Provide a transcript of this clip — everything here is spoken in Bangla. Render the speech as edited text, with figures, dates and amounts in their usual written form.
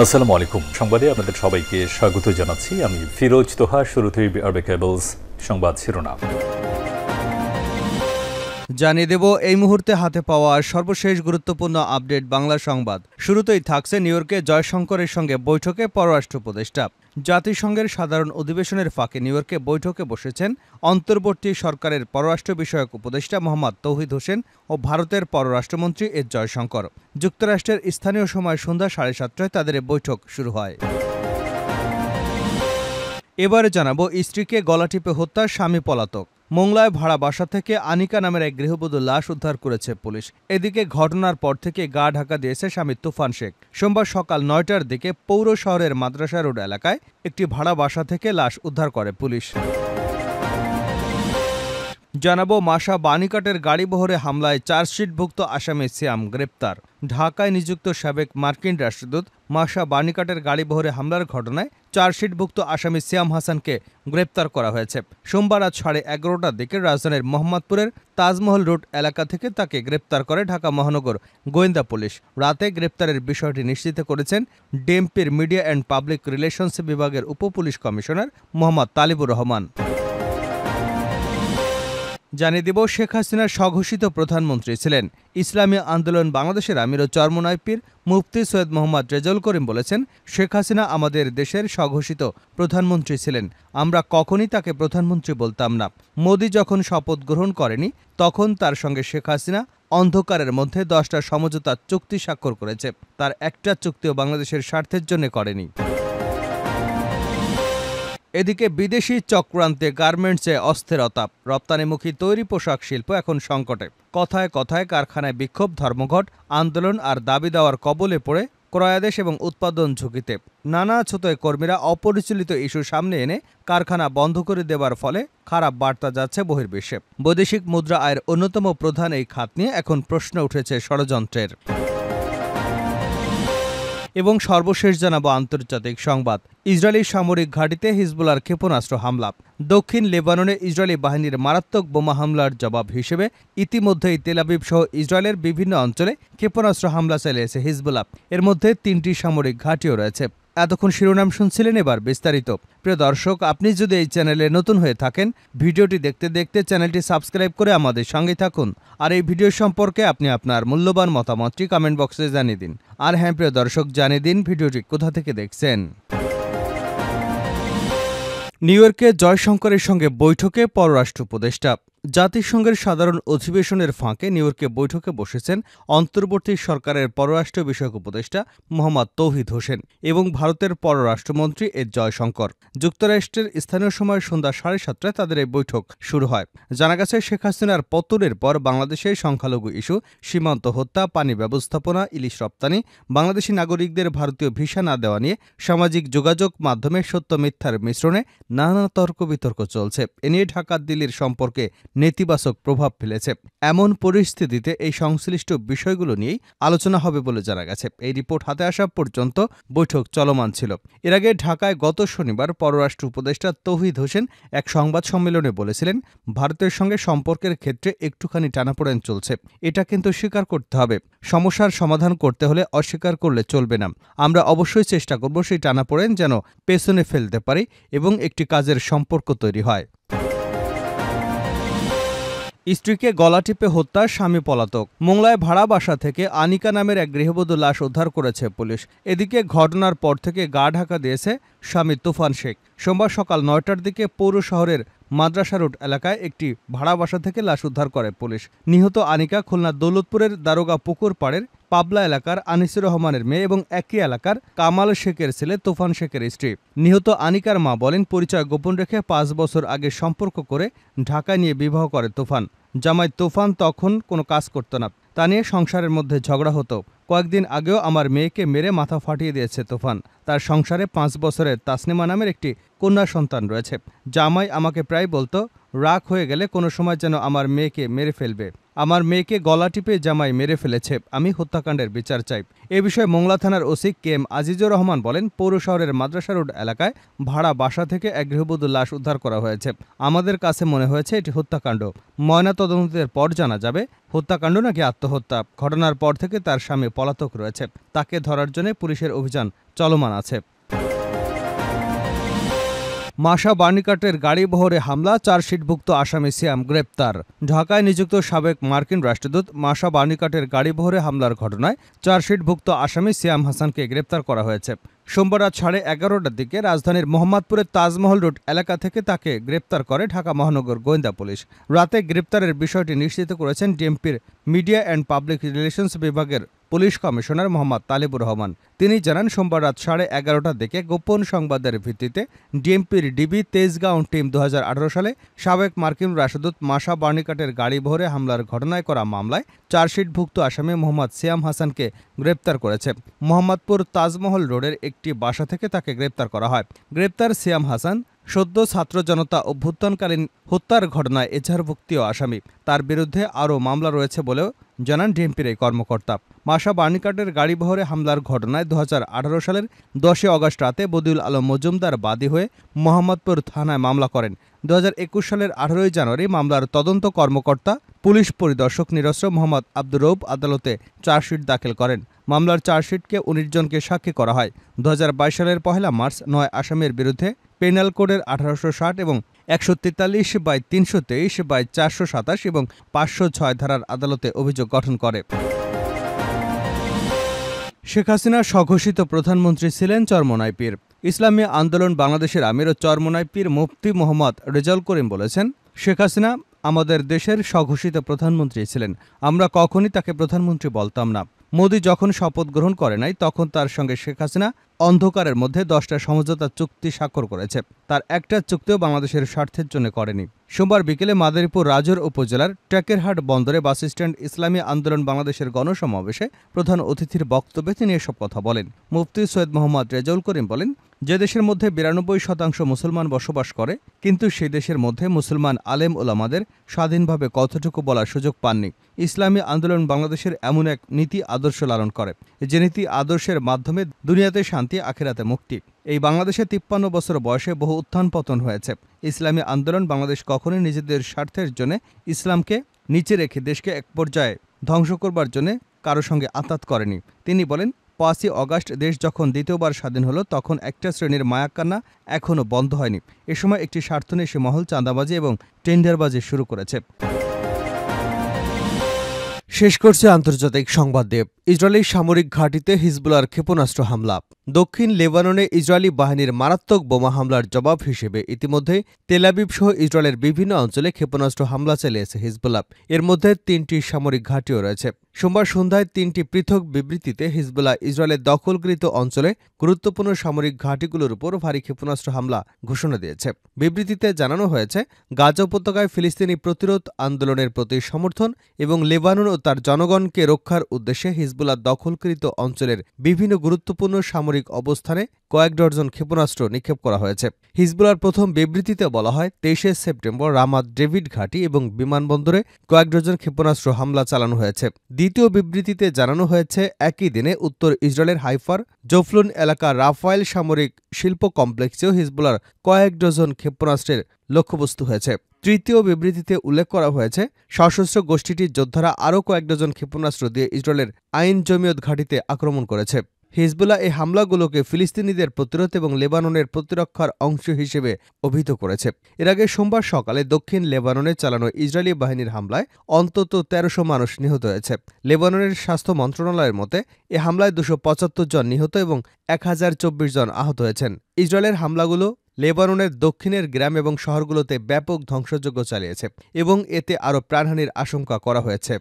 আসসালামু আলাইকুম। সংবাদে আপনাদের সবাইকে স্বাগত জানাচ্ছি। আমি ফিরোজ তোহা। শুরুতেই আরবে কেবলস সংবাদ শিরোনাম জানিয়ে দেব এই মুহূর্তে হাতে পাওয়া সর্বশেষ গুরুত্বপূর্ণ আপডেট বাংলা সংবাদ। শুরুতেই থাকছে নিউ ইয়র্কে জয়শঙ্করের সঙ্গে বৈঠকে পররাষ্ট্র উপদেষ্টা। জাতিসংঘের সাধারণ অধিবেশনের ফাঁকে নিউ ইয়র্কে বৈঠকে বসেছেন অন্তর্বর্তী সরকারের পররাষ্ট্র বিষয়ক উপদেষ্টা মোহাম্মদ তৌহিদ হোসেন ও ভারতের পররাষ্ট্রমন্ত্রী এস জয়শঙ্কর। যুক্তরাষ্ট্রের স্থানীয় সময় সন্ধ্যা 7:30টায় তাদের বৈঠক শুরু হয়। এবারে জানাবো, স্ত্রীকে গলা টিপে হত্যা, স্বামী পলাতক। মোংলায় ভাড়া বাসা থেকে আনিকা নামের এক গৃহবধূর লাশ উদ্ধার করেছে পুলিশ। এদিকে ঘটনার পর থেকে গা ঢাকা দিয়েছে স্বামী তুফান শেখ। সোমবার সকাল 9টার দিকে পৌর শহরের মাদ্রাসা রোড এলাকায় একটি ভাড়া বাসা থেকে লাশ উদ্ধার করে পুলিশ। জানাবো, মাসা বাণীকাটের গাড়িবহরে হামলায় চার্জশিটভুক্ত আসামি সিয়াম গ্রেপ্তার। ঢাকায় নিযুক্ত সাবেক মার্কিন রাষ্ট্রদূত মাসা বাণীকাটের গাড়িবহরে হামলার ঘটনায় চার্জশিটভুক্ত আসামি সিয়াম হাসানকে গ্রেপ্তার করা হয়েছে। সোমবার রাত 11:30টার দিকে রাজধানীর মোহাম্মদপুরের তাজমহল রোড এলাকা থেকে তাকে গ্রেপ্তার করে ঢাকা মহানগর গোয়েন্দা পুলিশ। রাতে গ্রেপ্তারের বিষয়টি নিশ্চিত করেছেন ডিএমপির মিডিয়া অ্যান্ড পাবলিক রিলেশনস বিভাগের উপপুলিশ কমিশনার মোহাম্মদ তালিবুর রহমান। জানিয়ে দিব, শেখ হাসিনার স্বঘোষিত প্রধানমন্ত্রী ছিলেন ইসলামী আন্দোলন বাংলাদেশের আমির ও চরমোনাই পীর মুফতি সৈয়দ মোহাম্মদ রেজাউল করিম বলেছেন, শেখ হাসিনা আমাদের দেশের স্বঘোষিত প্রধানমন্ত্রী ছিলেন। আমরা কখনই তাকে প্রধানমন্ত্রী বলতাম না। মোদি যখন শপথ গ্রহণ করেনি তখন তার সঙ্গে শেখ হাসিনা অন্ধকারের মধ্যে 10টা সমঝোতা চুক্তি স্বাক্ষর করেছে। তার একটা চুক্তিও বাংলাদেশের স্বার্থের জন্য করেনি। এদিকে বিদেশি চক্রান্তে গার্মেন্টসে অস্থিরতা। রপ্তানিমুখী তৈরি পোশাক শিল্প এখন সংকটে। কথায় কথায় কারখানায় বিক্ষোভ, ধর্মঘট, আন্দোলন আর দাবি দেওয়ার কবলে পড়ে ক্রয়াদেশ এবং উৎপাদন ঝুঁকিতে। নানা ছোটয় কর্মীরা অপরিচালিত ইস্যু সামনে এনে কারখানা বন্ধ করে দেওয়ার ফলে খারাপ বার্তা যাচ্ছে বহির্বিশ্বে। বৈদেশিক মুদ্রা আয়ের অন্যতম প্রধান এই খাত নিয়ে এখন প্রশ্ন উঠেছে ষড়যন্ত্রের। এবং সর্বশেষ জানাবো আন্তর্জাতিক সংবাদ। ইসরায়েলি সামরিক ঘাঁটিতে হিজবুল্লাহর ক্ষেপণাস্ত্র হামলা। দক্ষিণ লেবাননে ইসরায়েলি বাহিনীর মারাত্মক বোমা হামলার জবাব হিসেবে ইতিমধ্যেই তেল আবিব সহ ইসরায়েলের বিভিন্ন অঞ্চলে ক্ষেপণাস্ত্র হামলা চালিয়েছে হিজবুল্লাহ। এর মধ্যে 3টি সামরিক ঘাঁটিও রয়েছে। এতক্ষণ শিরোনাম শুনছিলেন, এবার বিস্তারিত। প্রিয় দর্শক, আপনি যদি এই চ্যানেলে নতুন হয়ে থাকেন, ভিডিওটি দেখতে দেখতে চ্যানেলটি সাবস্ক্রাইব করে আমাদের সঙ্গে থাকুন। আর এই ভিডিও সম্পর্কে আপনি আপনার মূল্যবান মতামতটি কমেন্ট বক্সে জানিয়ে দিন। আর হ্যাঁ প্রিয় দর্শক, জানিয়ে দিন ভিডিওটি কোথা থেকে দেখছেন। নিউ ইয়র্কে জয়শঙ্করের সঙ্গে বৈঠকে পররাষ্ট্র উপদেষ্টা। জাতিসংঘের সাধারণ অধিবেশনের ফাঁকে নিউ ইয়র্কে বৈঠকে বসেছেন অন্তর্বর্তী সরকারের পররাষ্ট্র বিষয়ক উপদেষ্টা মোহাম্মদ তৌহিদ হোসেন এবং ভারতের পররাষ্ট্রমন্ত্রী এস জয়শঙ্কর। যুক্তরাষ্ট্রের স্থানীয় সময় সন্ধ্যা 7:30টায় তাদের এই বৈঠক শুরু হয়। জানা গেছে, শেখ হাসিনার পতনের পর বাংলাদেশের সংখ্যালঘু ইস্যু, সীমান্ত হত্যা, পানি ব্যবস্থাপনা, ইলিশ রপ্তানি, বাংলাদেশি নাগরিকদের ভারতীয় ভিসা না দেওয়া নিয়ে সামাজিক যোগাযোগ মাধ্যমে সত্য মিথ্যার মিশ্রণে নানা তর্ক বিতর্ক চলছে। এ নিয়ে ঢাকা দিল্লির সম্পর্কে নেতিবাচক প্রভাব ফেলেছে। এমন পরিস্থিতিতে এই সংশ্লিষ্ট বিষয়গুলো নিয়েই আলোচনা হবে বলে জানা গেছে। এই রিপোর্ট হাতে আসা পর্যন্ত বৈঠক চলমান ছিল। এর আগে ঢাকায় গত শনিবার পররাষ্ট্র উপদেষ্টা তৌহিদ হোসেন এক সংবাদ সম্মেলনে বলেছিলেন, ভারতের সঙ্গে সম্পর্কের ক্ষেত্রে একটুখানি টানাপোড়েন চলছে। এটা কিন্তু স্বীকার করতে হবে। সমস্যার সমাধান করতে হলে অস্বীকার করলে চলবে না। আমরা অবশ্যই চেষ্টা করব সেই টানাপোড়েন যেন পেছনে ফেলতে পারি এবং একটি কাজের সম্পর্ক তৈরি হয়। স্ত্রীকে গলা টিপে হত্যা, স্বামী পলাতক। মোংলায় ভাড়া বাসা থেকে আনিকা নামের এক গৃহবধূর লাশ উদ্ধার করেছে পুলিশ। এদিকে ঘটনার পর থেকে গা ঢাকা দিয়েছে স্বামী তুফান শেখ। সোমবার সকাল 9টার দিকে পৌর শহরের মাদ্রাসা রোড এলাকায় একটি ভাড়া বাসা থেকে লাশ উদ্ধার করে পুলিশ। নিহত আনিকা খুলনা দৌলতপুরের দারোগা পুকুর পাড়ের পাবলা এলাকার আনিসুর রহমানের মেয়ে এবং একই এলাকার কামাল শেখের ছেলে তুফান শেখের স্ত্রী। নিহত আনিকার মা বলেন, পরিচয় গোপন রেখে 5 বছর আগে সম্পর্ক করে ঢাকায় নিয়ে বিবাহ করে তুফান। জামাই তুফান তখন কোনো কাজ করত না। তা নিয়ে সংসারের মধ্যে ঝগড়া হতো। কয়েকদিন আগেও আমার মেয়েকে মেরে মাথা ফাটিয়ে দিয়েছে তুফান। তার সংসারে 5 বছরের তাসনিমা নামের একটি কন্যা সন্তান রয়েছে। জামাই আমাকে প্রায় বলতো, রাগ হয়ে গেলে কোনো সময় যেন আমার মেয়েকে মেরে ফেলবে। আমার মেয়েকে গলা টিপে জামাই মেরে ফেলেছে, আমি হত্যাকাণ্ডের বিচার চাই। এ বিষয়ে মোংলা থানার OC K M Azizur Rahman বলেন, পৌর শহরের মাদ্রাসা রোড এলাকায় ভাড়া বাসা থেকে এক গৃহবধূর লাশ উদ্ধার করা হয়েছে। আমাদের কাছে মনে হয়েছে এটি হত্যাকাণ্ড। ময়নাতদন্তের পর জানা যাবে হত্যাকাণ্ড নাকি আত্মহত্যা। ঘটনার পর থেকে তার স্বামী পলাতক রয়েছে। তাকে ধরার জন্য পুলিশের অভিযান চলমান আছে। মাসা বার্নিকাটের গাড়িবহরে হামলা, চার্জশিটভুক্ত আসামি সিয়াম গ্রেপ্তার। ঢাকায় নিযুক্ত সাবেক মার্কিন রাষ্ট্রদূত মাসা বার্নিকাটের গাড়িবহরে হামলার ঘটনায় চার্জশিটভুক্ত আসামি সিয়াম হাসানকে গ্রেপ্তার করা হয়েছে। সোমবার রাত 11:30টার দিকে রাজধানীর মোহাম্মদপুরের তাজমহল রোড এলাকা থেকে তাকে গ্রেপ্তার করে ঢাকা মহানগর গোয়েন্দা পুলিশ। রাতে গ্রেপ্তারের বিষয়টি নিশ্চিত করেছেন ডিএমপির মিডিয়া অ্যান্ড পাবলিক রিলেশনস বিভাগের পুলিশ কমিশনার মোহাম্মদ তালেবুর রহমান। তিনি জানান, সোমবার রাত 11:30টার দিকে গোপন সংবাদের ভিত্তিতে ডিএমপির ডিবি তেজগাঁও টিম 2018 সালে সাবেক মার্কিন রাষ্ট্রদূত মাসা বার্নিকাটের গাড়িবহরে হামলার ঘটনায় করা মামলায় চার্জশিটভুক্ত আসামি মোহাম্মদ সিয়াম হাসানকে গ্রেপ্তার করেছে। মোহাম্মদপুর তাজমহল রোডের একটি বাসা থেকে তাকে গ্রেপ্তার করা হয়। গ্রেপ্তার সিয়াম হাসান সদ্য ছাত্র জনতা অভ্যুত্থানকালীন হত্যার ঘটনায় এজাহারভুক্তিও আসামি। তার বিরুদ্ধে আরও মামলা রয়েছে বলেও জানান ডিএমপির এই কর্মকর্তা। মাসা বার্নিকাটের গাড়িবহরে হামলার ঘটনায় 2018 সালের 10 আগস্ট রাতে বদিউল আলম মজুমদার বাদী হয়ে মোহাম্মদপুর থানায় মামলা করেন। 2021 সালের 18 জানুয়ারি মামলার তদন্ত কর্মকর্তা পুলিশ পরিদর্শক নিরস্ত্র মোহাম্মদ আব্দুর রৌফ আদালতে চার্জশিট দাখিল করেন। মামলার চার্জশিটকে 19 জনকে সাক্ষী করা হয়। 2022 সালের 1 মার্চ 9 আসামির বিরুদ্ধে পেনাল কোডের 1860 এবং 143/323/427 এবং 506 ধারার আদালতে অভিযোগ গঠন করে। শেখ হাসিনা স্বঘোষিত প্রধানমন্ত্রী ছিলেন চরমোনাই পীর। ইসলামী আন্দোলন বাংলাদেশের আমির ও চরমোনাই পীর মুফতি মোহাম্মদ রেজাউল করিম বলেছেন, শেখ হাসিনা আমাদের দেশের স্বঘোষিত প্রধানমন্ত্রী ছিলেন। আমরা কখনই তাকে প্রধানমন্ত্রী বলতাম না। মোদি যখন শপথ গ্রহণ করে নাই, তখন তার সঙ্গে শেখ হাসিনা অন্ধকারের মধ্যে 10টা সমঝোতা চুক্তি স্বাক্ষর করেছে। তার একটা চুক্তিও বাংলাদেশের স্বার্থের জন্য করেনি। সোমবার বিকেলে মাদারীপুর রাজৌর উপজেলার টেকেরহাট বন্দরে বাসস্ট্যান্ড ইসলামী আন্দোলন বাংলাদেশের গণসমাবেশে প্রধান অতিথির বক্তব্যে তিনি এসব কথা বলেন। মুফতি সৈয়দ মোহাম্মদ রেজাউল করিম বলেন, যে দেশের মধ্যে 92% মুসলমান বসবাস করে, কিন্তু সেই দেশের মধ্যে মুসলমান আলেম ওলামাদের স্বাধীনভাবে কতটুকু বলার সুযোগ পাননি। ইসলামী আন্দোলন বাংলাদেশের এমন এক নীতি আদর্শ লালন করে, যে নীতি আদর্শের মাধ্যমে দুনিয়াতে শান্তি, আখিরাতে মুক্তি। এই বাংলাদেশে 53 বছর বয়সে বহু উত্থান পতন হয়েছে। ইসলামী আন্দোলন বাংলাদেশ কখনোই নিজেদের স্বার্থের জন্য ইসলামকে নিচে রেখে দেশকে এক পর্যায়ে ধ্বংস করবার জন্য কারো সঙ্গে আঁতাত করেনি। তিনি বলেন, 5 আগস্ট দেশ যখন দ্বিতীয়বার স্বাধীন হলো, তখন একটা শ্রেণীর মায়াকান্না এখনও বন্ধ হয়নি। এ সময় একটি স্বার্থন্বেষী মহল চাঁদাবাজি এবং টেন্ডারবাজি শুরু করেছে। শেষ করছে আন্তর্জাতিক সংবাদ দিয়ে। ইসরায়েলি সামরিক ঘাঁটিতে হিজবুল্লাহর ক্ষেপণাস্ত্র হামলা। দক্ষিণ লেবাননে ইসরায়েলি বাহিনীর মারাত্মক বোমা হামলার জবাব হিসেবে ইতিমধ্যে তেল আবিব সহ ইসরায়েলের বিভিন্ন অঞ্চলে ক্ষেপণাস্ত্র হামলা চালিয়েছে হিজবুল্লাহ। এর মধ্যে 3টি সামরিক ঘাঁটিও রয়েছে। সোমবার সন্ধ্যায় 3টি পৃথক বিবৃতিতে হিজবুল্লাহ ইসরায়েলের দখলকৃত অঞ্চলে গুরুত্বপূর্ণ সামরিক ঘাঁটিগুলোর উপর ভারী ক্ষেপণাস্ত্র হামলা ঘোষণা দিয়েছে। বিবৃতিতে জানানো হয়েছে, গাজা উপত্যকায় ফিলিস্তিনি প্রতিরোধ আন্দোলনের প্রতি সমর্থন এবং লেবানন ও তার জনগণকে রক্ষার উদ্দেশ্যে হিজবুল্লাহ দখলকৃত অঞ্চলের বিভিন্ন গুরুত্বপূর্ণ সামরিক অবস্থানে কয়েক ডজন ক্ষেপণাস্ত্র নিক্ষেপ করা হয়েছে। হিজবুল্লাহর প্রথম বিবৃতিতে বলা হয়, 23 সেপ্টেম্বর রামাত ডেভিড ঘাঁটি এবং বিমানবন্দরে কয়েক ডজন ক্ষেপণাস্ত্র হামলা চালানো হয়েছে। দ্বিতীয় বিবৃতিতে জানানো হয়েছে, একই দিনে উত্তর ইসরায়েলের হাইফার জফলুন এলাকার রাফায়েল সামরিক শিল্প কমপ্লেক্সেও হিজবুল্লাহর কয়েক ডজন ক্ষেপণাস্ত্রের লক্ষ্যবস্তু হয়েছে। তৃতীয় বিবৃতিতে উল্লেখ করা হয়েছে, সশস্ত্র গোষ্ঠীটির যোদ্ধারা আরও কয়েক ডজন ক্ষেপণাস্ত্র দিয়ে ইসরায়েলের আইন জমিয়ত ঘাঁটিতে আক্রমণ করেছে। হিজবুল্লাহ এই হামলাগুলোকে ফিলিস্তিনিদের প্রতিরোধ এবং লেবাননের প্রতিরক্ষার অংশ হিসেবে অভিহিত করেছে। এর আগে সোমবার সকালে দক্ষিণ লেবাননে চালানো ইসরায়েলি বাহিনীর হামলায় অন্তত 1300 মানুষ নিহত হয়েছে। লেবাননের স্বাস্থ্য মন্ত্রণালয়ের মতে, এ হামলায় 275 জন নিহত এবং 1024 জন আহত হয়েছেন। ইসরায়েলের হামলাগুলো লেবাননের দক্ষিণের গ্রাম এবং শহরগুলোতে ব্যাপক ধ্বংসযজ্ঞ চালিয়েছে এবং এতে আরও প্রাণহানির আশঙ্কা করা হয়েছে।